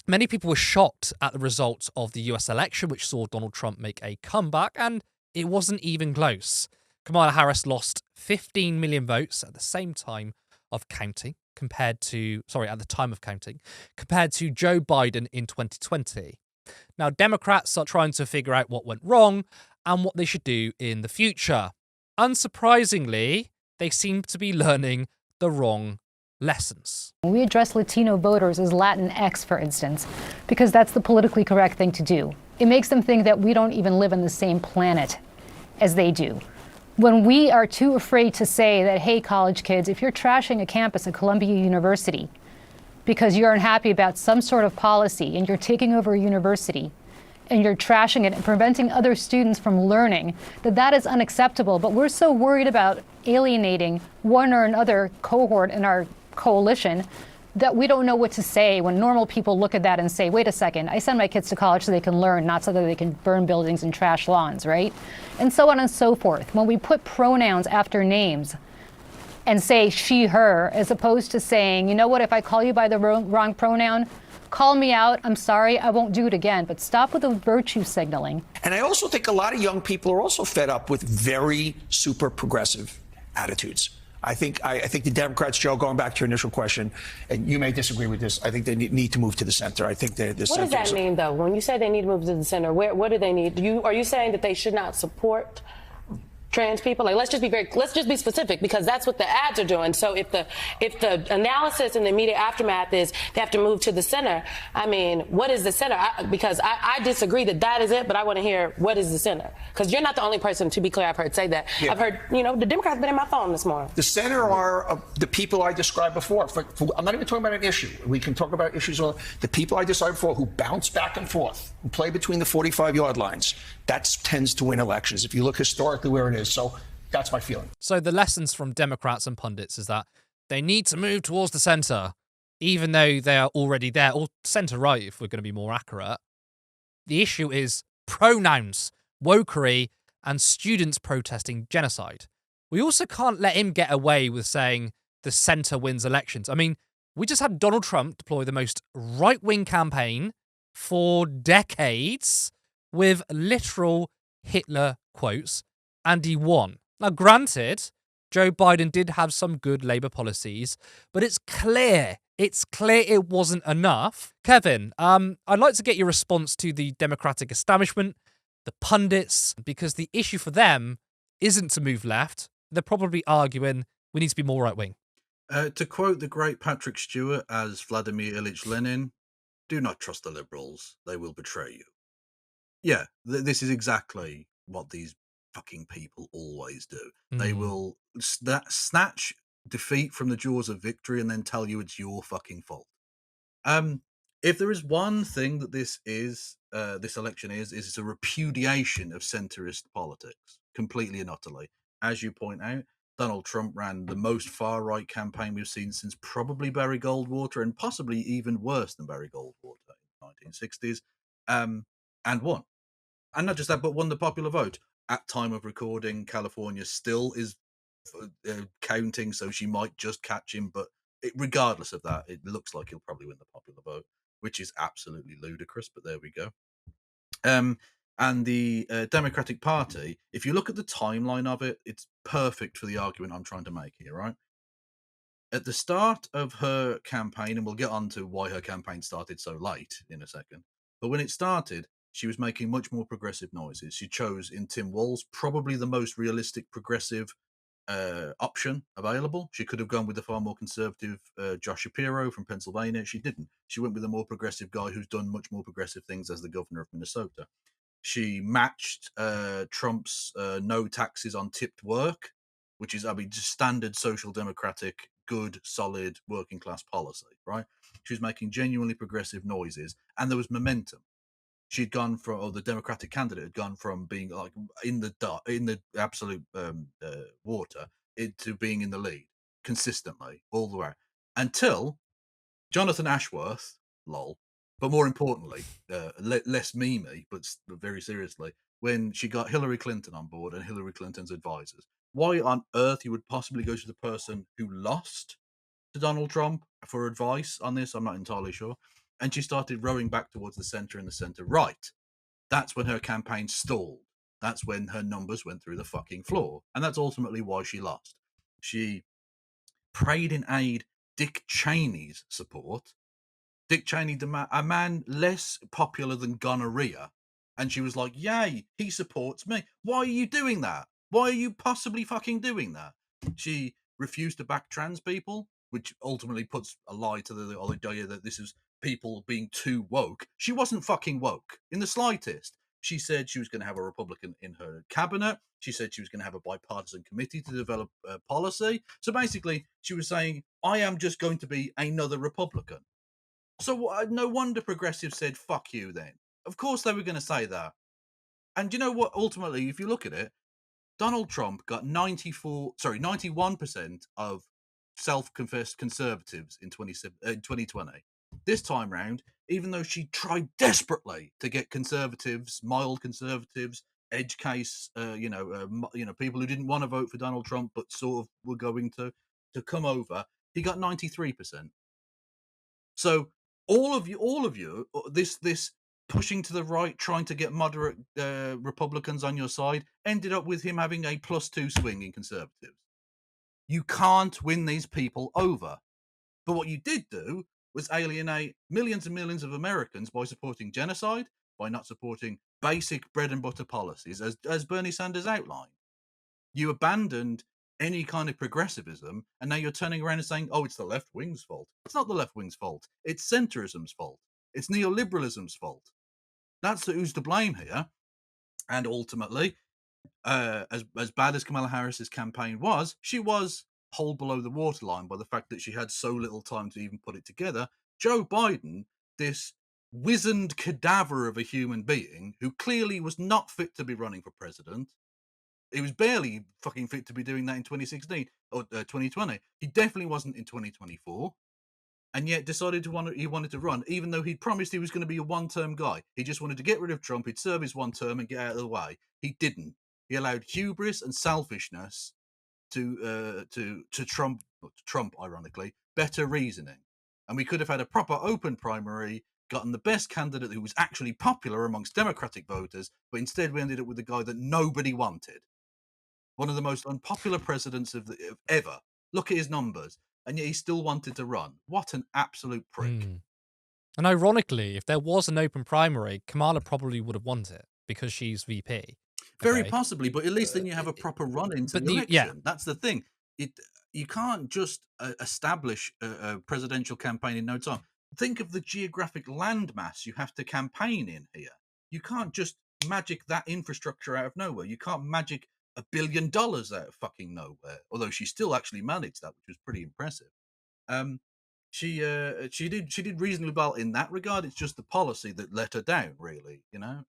Many people were shocked at the results of the US election, which saw Donald Trump make a comeback, and it wasn't even close. Kamala Harris lost 15 million votes at the same time of counting at the time of counting, compared to Joe Biden in 2020. Now, Democrats are trying to figure out what went wrong and what they should do in the future. Unsurprisingly, they seem to be learning the wrong lessons. We address Latino voters as Latinx, for instance, because that's the politically correct thing to do. It makes them think that we don't even live on the same planet as they do. When we are too afraid to say that, hey, college kids, if you're trashing a campus at Columbia University because you're unhappy about some sort of policy and you're taking over a university and you're trashing it and preventing other students from learning, that is unacceptable. But we're so worried about alienating one or another cohort in our coalition that we don't know what to say when normal people look at that and say, wait a second, I send my kids to college so they can learn, not so that they can burn buildings and trash lawns, right? And so on and so forth. When we put pronouns after names and say she, her, as opposed to saying, you know what, if I call you by the wrong pronoun, call me out, I'm sorry, I won't do it again. But stop with the virtue signaling. And I also think a lot of young people are also fed up with very super progressive attitudes. I think the Democrats, Joe, going back to your initial question, and you may disagree with this, I think they need to move to the center. I think the What center. does that mean, though? When you say they need to move to the center, what do they need? Are you saying that they should not support trans people? Like, let's just be specific, because that's what the ads are doing. So if the analysis and the immediate aftermath is they have to move to the center, I mean, what is the center? Because I disagree that is it, but I want to hear what is the center, because you're not the only person, to be clear, I've heard say that. Yeah. I've heard, the Democrats been in my phone this morning. The center are the people I described before. I'm not even talking about an issue. We can talk about issues. The people I described before who bounce back and forth, who play between the 45-yard lines, that tends to win elections. If you look historically where it is. So that's my feeling. So the lessons from Democrats and pundits is that they need to move towards the centre, even though they are already there, or centre-right if we're going to be more accurate. The issue is pronouns, wokery, and students protesting genocide. We also can't let him get away with saying the centre wins elections. I mean, we just had Donald Trump deploy the most right-wing campaign for decades with literal Hitler quotes, and he won. Now, granted, Joe Biden did have some good Labour policies, but it's clear it wasn't enough. Kevin, I'd like to get your response to the Democratic establishment, the pundits, because the issue for them isn't to move left. They're probably arguing we need to be more right-wing. To quote the great Patrick Stewart as Vladimir Ilyich Lenin, do not trust the liberals. They will betray you. Yeah, this is exactly what these fucking people always do. They will snatch defeat from the jaws of victory and then tell you it's your fucking fault. If there is one thing that this election is it's a repudiation of centrist politics, completely and utterly. As you point out, Donald Trump ran the most far-right campaign we've seen since probably Barry Goldwater, and possibly even worse than Barry Goldwater in the 1960s, and won. And not just that, but won the popular vote. At time of recording, California still is counting, so she might just catch him. But regardless of that, it looks like he'll probably win the popular vote, which is absolutely ludicrous. But there we go. And the Democratic Party, if you look at the timeline of it, it's perfect for the argument I'm trying to make here, right? At the start of her campaign, and we'll get on to why her campaign started so late in a second, but when it started, she was making much more progressive noises. She chose in Tim Walz probably the most realistic progressive option available. She could have gone with the far more conservative Josh Shapiro from Pennsylvania. She didn't. She went with a more progressive guy who's done much more progressive things as the governor of Minnesota. She matched Trump's no taxes on tipped work, which is, just standard social democratic, good, solid, working class policy, right? She was making genuinely progressive noises, and there was momentum. She'd gone from, or the Democratic candidate had gone from being like in the absolute water into being in the lead consistently all the way until Jonathan Ashworth, lol, but more importantly, less memey, but very seriously, when she got Hillary Clinton on board and Hillary Clinton's advisors. Why on earth you would possibly go to the person who lost to Donald Trump for advice on this, I'm not entirely sure. and she started rowing back towards the center and the center right. That's when her campaign stalled. That's when her numbers went through the fucking floor. And that's ultimately why she lost. She prayed in aid Dick Cheney's support. Dick Cheney, a man less popular than gonorrhea. And she was like, yay, he supports me. Why are you doing that? Why are you possibly fucking doing that? She refused to back trans people, which ultimately puts a lie to the idea that this is people being too woke. She wasn't fucking woke in the slightest. She said she was going to have a Republican in her cabinet. She said she was going to have a bipartisan committee to develop policy. So basically, she was saying, I am just going to be another Republican. So no wonder progressives said, fuck you then. Of course they were going to say that. And you know what? Ultimately, if you look at it, Donald Trump got 91% of self-confessed conservatives in 2020. This time round, even though she tried desperately to get conservatives, mild conservatives, edge case, people who didn't want to vote for Donald Trump but sort of were going to come over, he got 93%. So all of you, this pushing to the right, trying to get moderate Republicans on your side, ended up with him having a +2 swing in conservatives. You can't win these people over. But what you did do was alienate millions and millions of Americans by supporting genocide, by not supporting basic bread and butter policies, as Bernie Sanders outlined. You abandoned any kind of progressivism, and now you're turning around and saying, oh, it's the left wing's fault. It's not the left wing's fault. It's centrism's fault. It's neoliberalism's fault. That's who's to blame here. And ultimately, as bad as Kamala Harris's campaign was, she was hauled below the waterline by the fact that she had so little time to even put it together. Joe Biden, this wizened cadaver of a human being who clearly was not fit to be running for president, he was barely fucking fit to be doing that in 2016 or 2020. He definitely wasn't in 2024. And yet decided he wanted to run, even though he'd promised he was going to be a one-term guy. He just wanted to get rid of Trump. He'd serve his one term and get out of the way. He didn't. He allowed hubris and selfishness to trump, ironically, better reasoning. And we could have had a proper open primary, gotten the best candidate who was actually popular amongst Democratic voters, but instead we ended up with the guy that nobody wanted. One of the most unpopular presidents of ever. Look at his numbers. And yet he still wanted to run. What an absolute prick. And ironically, if there was an open primary, Kamala probably would have won it because she's VP. Very possibly, but at least then you have a proper run into the election. Yeah. That's the thing. You can't just establish a presidential campaign in no time. Think of the geographic landmass you have to campaign in here. You can't just magic that infrastructure out of nowhere. You can't magic $1 billion out of fucking nowhere. Although she still actually managed that, which was pretty impressive. She did reasonably well in that regard. It's just the policy that let her down, really. You know.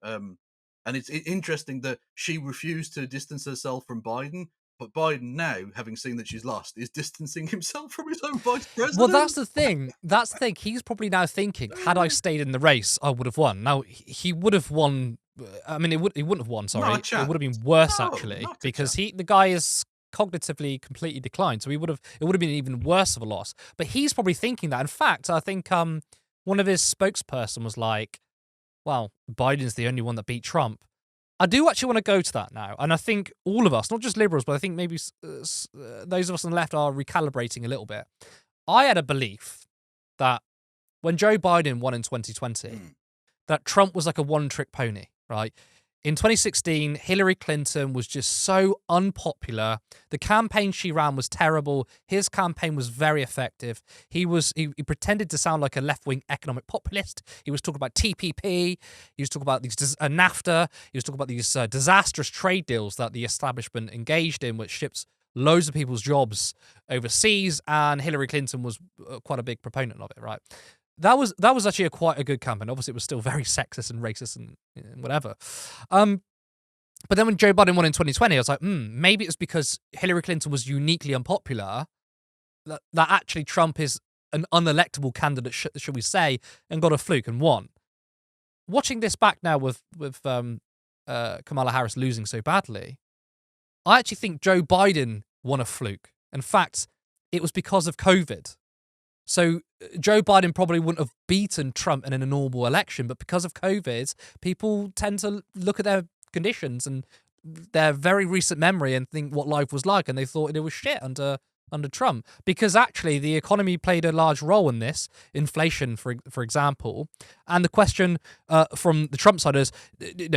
And it's interesting that she refused to distance herself from Biden, but Biden now, having seen that she's lost, is distancing himself from his own vice president. Well, that's the thing. He's probably now thinking, had I stayed in the race, I would have won. Now, he would have won. I mean, he wouldn't have won, sorry. It would have been worse, actually, because the guy is cognitively completely declined. So it would have been even worse of a loss. But he's probably thinking that. In fact, I think one of his spokesperson was like, well, Biden's the only one that beat Trump. I do actually want to go to that now. And I think all of us, not just liberals, but I think maybe those of us on the left are recalibrating a little bit. I had a belief that when Joe Biden won in 2020, that Trump was like a one-trick pony, right? In 2016, Hillary Clinton was just so unpopular. The campaign she ran was terrible. His campaign was very effective. He pretended to sound like a left-wing economic populist. He was talking about TPP. He was talking about these NAFTA. He was talking about these disastrous trade deals that the establishment engaged in, which ships loads of people's jobs overseas. And Hillary Clinton was quite a big proponent of it, right? That was actually quite a good campaign. Obviously, it was still very sexist and racist and whatever. But then when Joe Biden won in 2020, I was like, maybe it's because Hillary Clinton was uniquely unpopular that actually Trump is an unelectable candidate, should we say, and got a fluke and won. Watching this back now with Kamala Harris losing so badly, I actually think Joe Biden won a fluke. In fact, it was because of COVID. So Joe Biden probably wouldn't have beaten Trump in a normal election, but because of COVID, people tend to look at their conditions and their very recent memory and think what life was like, and they thought it was shit under Trump. Because actually, the economy played a large role in this, inflation, for example. And the question from the Trump side is,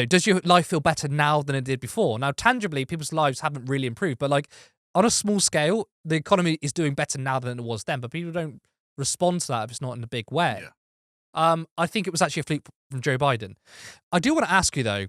does your life feel better now than it did before? Now, tangibly, people's lives haven't really improved, but like on a small scale, the economy is doing better now than it was then. But people don't respond to that if it's not in a big way. Yeah. I think it was actually a fluke from Joe Biden. I do want to ask you though,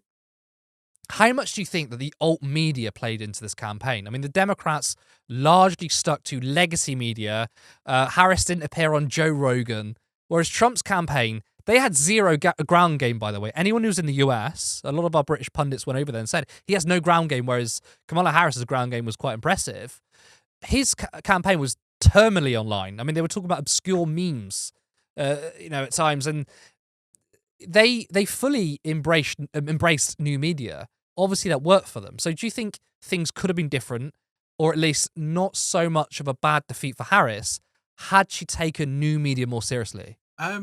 how much do you think that the alt media played into this campaign? I mean, the Democrats largely stuck to legacy media. Harris didn't appear on Joe Rogan, whereas Trump's campaign, they had zero ground game, by the way. Anyone who's in the US, a lot of our British pundits went over there and said he has no ground game, whereas Kamala Harris's ground game was quite impressive. His campaign was terminally online. I mean, they were talking about obscure memes, at times, and they fully embraced new media. Obviously, that worked for them. So, do you think things could have been different, or at least not so much of a bad defeat for Harris, had she taken new media more seriously? I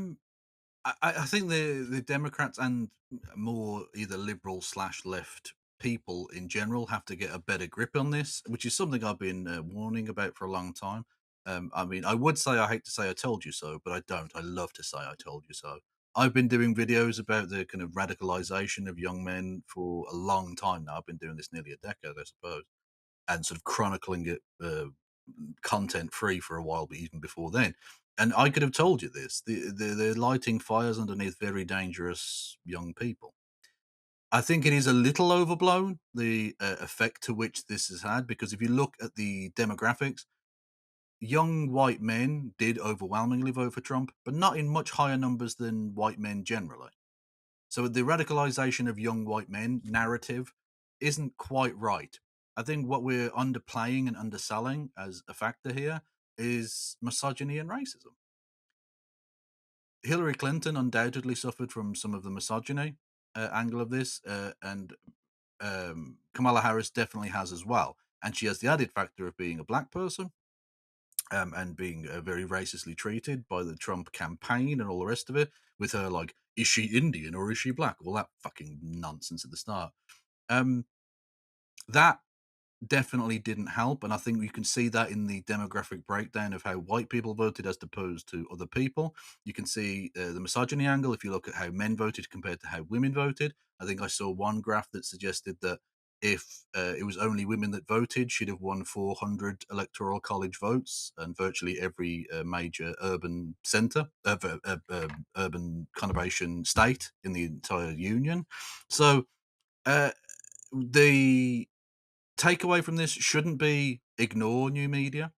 think the Democrats and more either liberal / left people in general have to get a better grip on this, which is something I've been warning about for a long time. I mean, I would say I hate to say I told you so, but I don't. I love to say I told you so. I've been doing videos about the kind of radicalization of young men for a long time now. I've been doing this nearly a decade, I suppose, and sort of chronicling it content free for a while, but even before then. And I could have told you this. They're lighting fires underneath very dangerous young people. I think it is a little overblown, the effect to which this has had, because if you look at the demographics, young white men did overwhelmingly vote for Trump, but not in much higher numbers than white men generally. So the radicalization of young white men narrative isn't quite right. I think what we're underplaying and underselling as a factor here is misogyny and racism. Hillary Clinton undoubtedly suffered from some of the misogyny angle of this, and Kamala Harris definitely has as well. And she has the added factor of being a black person, and being very racistly treated by the Trump campaign and all the rest of it, with her like, is she Indian or is she black? All that fucking nonsense at the start. That definitely didn't help, and I think you can see that in the demographic breakdown of how white people voted as opposed to other people. You can see the misogyny angle if you look at how men voted compared to how women voted. I think I saw one graph that suggested that if it was only women that voted, she'd have won 400 electoral college votes and virtually every major urban center, urban conurbation state in the entire union. So the takeaway from this shouldn't be ignore new media,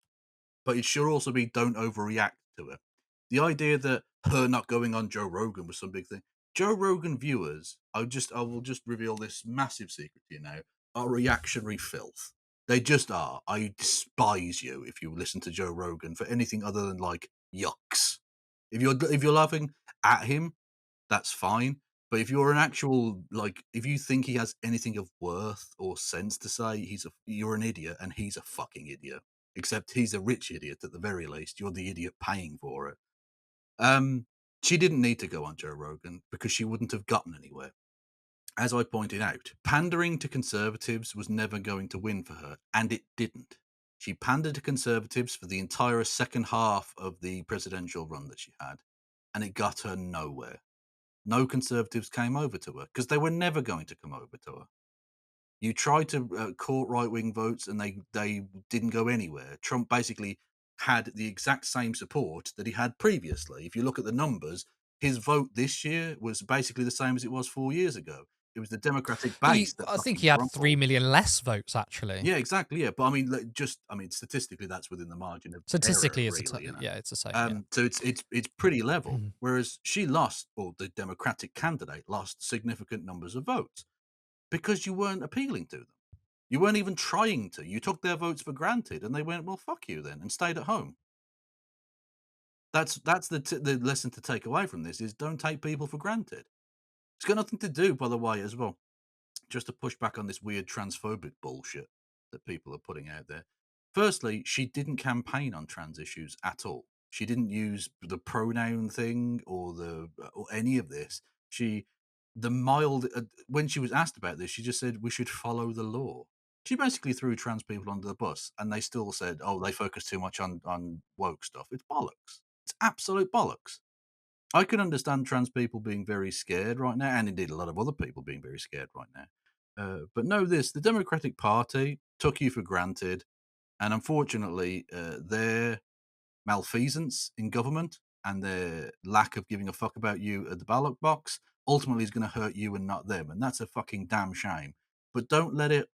but it should also be don't overreact to it. The idea that her not going on Joe Rogan was some big thing. Joe Rogan viewers, I will just reveal this massive secret to you now, are reactionary filth. They just are. I despise you if you listen to Joe Rogan for anything other than like yucks. If you're laughing at him, that's fine. But if you're an actual if you think he has anything of worth or sense to say, you're an idiot, and he's a fucking idiot. Except he's a rich idiot at the very least. You're the idiot paying for it. She didn't need to go on Joe Rogan because she wouldn't have gotten anywhere. As I pointed out, pandering to conservatives was never going to win for her, and it didn't. She pandered to conservatives for the entire second half of the presidential run that she had, and it got her nowhere. No conservatives came over to her because they were never going to come over to her. You tried to court right-wing votes and they didn't go anywhere. Trump basically had the exact same support that he had previously. If you look at the numbers, his vote this year was basically the same as it was 4 years ago. It was the Democratic base that I think fucking he had crumbled. 3 million less votes, actually. Yeah, exactly. Yeah, but I mean, statistically, that's within the margin of Statistically, error, it's really, you know? it's the same. Yeah. So it's pretty level. Whereas she lost, or the Democratic candidate lost significant numbers of votes because you weren't appealing to them. You weren't even trying to. You took their votes for granted, and they went, "Well, fuck you then," and stayed at home. That's the lesson to take away from this: is don't take people for granted. It's got nothing to do, by the way, as well. Just to push back on this weird transphobic bullshit that people are putting out there. Firstly, she didn't campaign on trans issues at all. She didn't use the pronoun thing or any of this. When she was asked about this, she just said we should follow the law. She basically threw trans people under the bus, and they still said, "Oh, they focus too much on woke stuff." It's bollocks. It's absolute bollocks. I can understand trans people being very scared right now, and indeed a lot of other people being very scared right now. But know this: the Democratic Party took you for granted, and unfortunately, their malfeasance in government and their lack of giving a fuck about you at the ballot box ultimately is going to hurt you and not them, and that's a fucking damn shame. But don't let it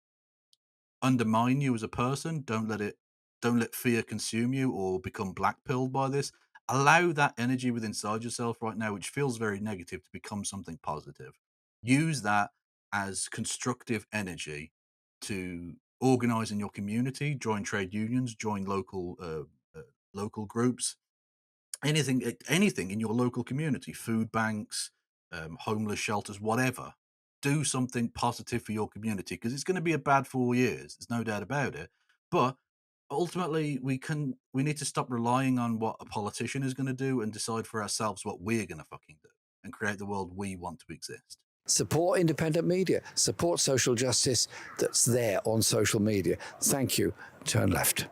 undermine you as a person. Don't let fear consume you or become blackpilled by this. Allow that energy within inside yourself right now, which feels very negative, to become something positive. Use that as constructive energy to organize in your community, join trade unions, join local groups, anything in your local community, food banks, homeless shelters, whatever. Do something positive for your community, because it's going to be a bad 4 years. There's no doubt about it. But ultimately, we need to stop relying on what a politician is going to do and decide for ourselves what we're going to fucking do and create the world we want to exist. Support independent media. Support social justice that's there on social media. Thank you. Turn left.